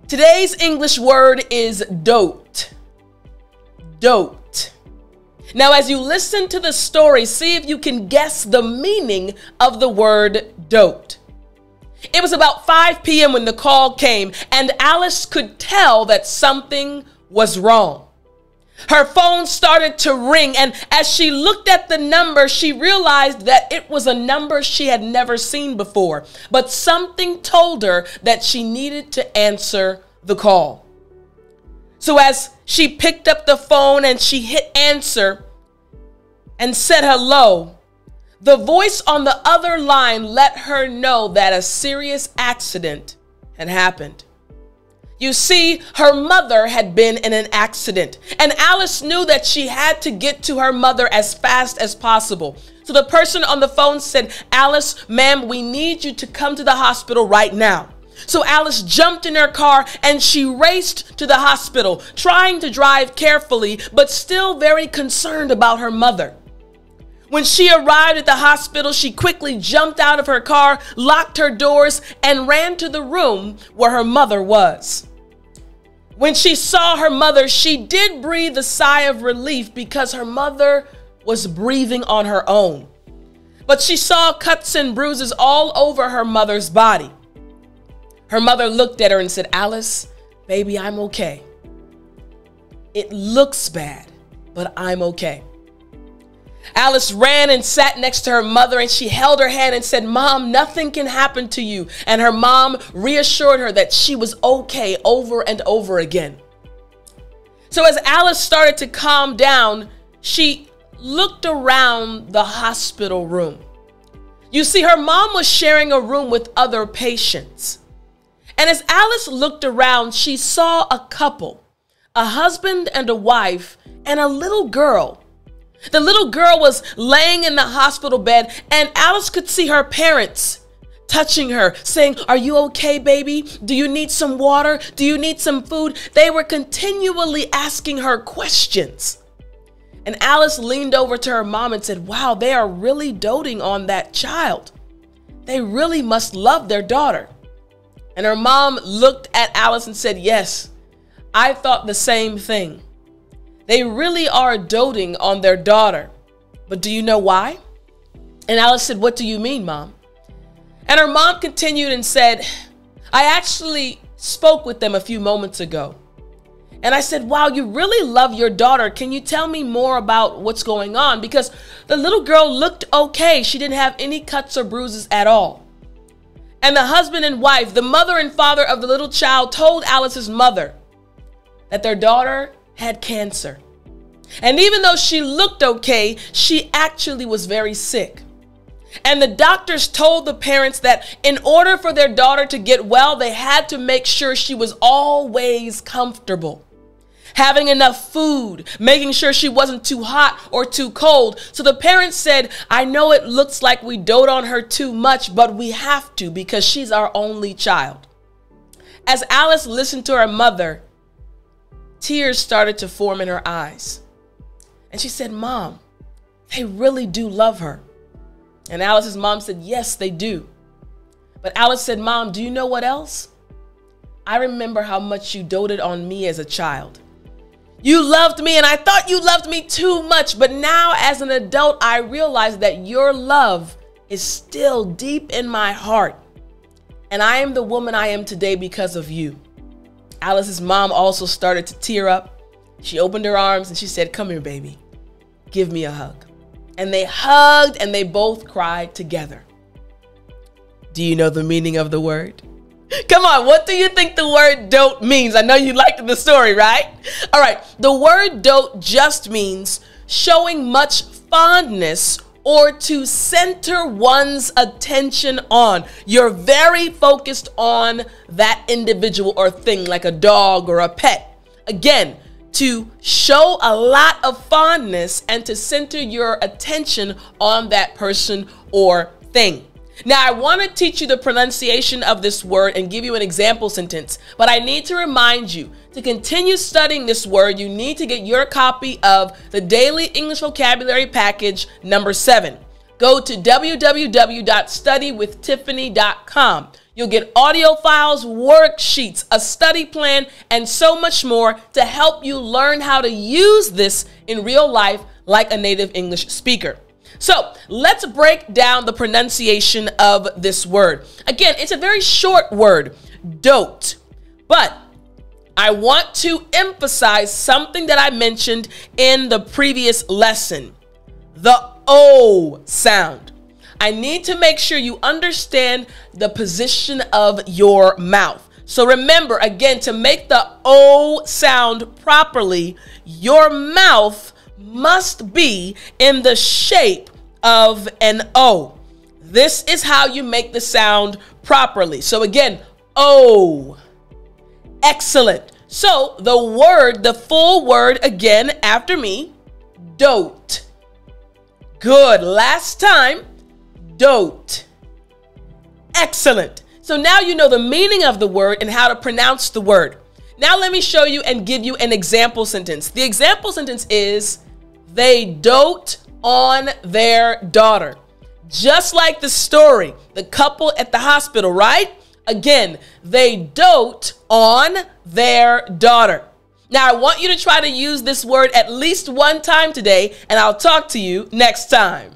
Today's English word is dote. Dote. Now, as you listen to the story, see if you can guess the meaning of the word dote. It was about 5 p.m. when the call came, and Alice could tell that something was wrong. Her phone started to ring, and as she looked at the number, she realized that it was a number she had never seen before. But something told her that she needed to answer the call. So as she picked up the phone and she hit answer and said hello, the voice on the other line let her know that a serious accident had happened. You see, her mother had been in an accident, and Alice knew that she had to get to her mother as fast as possible. So the person on the phone said, "Alice, ma'am, we need you to come to the hospital right now." So Alice jumped in her car and she raced to the hospital, trying to drive carefully, but still very concerned about her mother. When she arrived at the hospital, she quickly jumped out of her car, locked her doors, and ran to the room where her mother was. When she saw her mother, she did breathe a sigh of relief because her mother was breathing on her own. But she saw cuts and bruises all over her mother's body. Her mother looked at her and said, "Alice, baby, I'm okay. It looks bad, but I'm okay." Alice ran and sat next to her mother, and she held her hand and said, "Mom, nothing can happen to you." And her mom reassured her that she was okay over and over again. So as Alice started to calm down, she looked around the hospital room. You see, her mom was sharing a room with other patients. And as Alice looked around, she saw a couple, a husband and a wife, and a little girl. The little girl was laying in the hospital bed, and Alice could see her parents touching her, saying, "Are you okay, baby? Do you need some water? Do you need some food?" They were continually asking her questions. And Alice leaned over to her mom and said, "Wow, they are really doting on that child. They really must love their daughter." And her mom looked at Alice and said, "Yes, I thought the same thing. They really are doting on their daughter. But do you know why?" And Alice said, "What do you mean, Mom?" And her mom continued and said, "I actually spoke with them a few moments ago. And I said, wow, you really love your daughter. Can you tell me more about what's going on?" Because the little girl looked okay. She didn't have any cuts or bruises at all. And the husband and wife, the mother and father of the little child, told Alice's mother that their daughter had cancer. And even though she looked okay, she actually was very sick. And the doctors told the parents that in order for their daughter to get well, they had to make sure she was always comfortable, having enough food, making sure she wasn't too hot or too cold. So the parents said, "I know it looks like we dote on her too much, but we have to because she's our only child." As Alice listened to her mother, tears started to form in her eyes. And she said, "Mom, they really do love her." And Alice's mom said, "Yes, they do." But Alice said, "Mom, do you know what else? I remember how much you doted on me as a child. You loved me, and I thought you loved me too much. But now as an adult, I realize that your love is still deep in my heart. And I am the woman I am today because of you." Alice's mom also started to tear up. She opened her arms and she said, "Come here, baby. Give me a hug." And they hugged and they both cried together. Do you know the meaning of the word? Come on, what do you think the word dote means? I know you liked the story, right? All right, the word dote just means showing much fondness or to center one's attention on. You're very focused on that individual or thing, like a dog or a pet. Again, to show a lot of fondness and to center your attention on that person or thing. Now, I want to teach you the pronunciation of this word and give you an example sentence, but I need to remind you to continue studying this word. You need to get your copy of the Daily English Vocabulary Package number 7. Go to www.studywithtiffani.com. You'll get audio files, worksheets, a study plan, and so much more to help you learn how to use this in real life like a native English speaker. So let's break down the pronunciation of this word. Again, it's a very short word, dote, but I want to emphasize something that I mentioned in the previous lesson, the O sound. I need to make sure you understand the position of your mouth. So remember, again, to make the O sound properly, your mouth must be in the shape of an O. This is how you make the sound properly. So again, O. Excellent. So the full word again after me, dote. Good. Last time, dote. Excellent. So now you know the meaning of the word and how to pronounce the word. Now let me show you and give you an example sentence. The example sentence is, they dote on their daughter. Just like the story, the couple at the hospital, right? Again, they dote on their daughter. Now, I want you to try to use this word at least one time today, and I'll talk to you next time.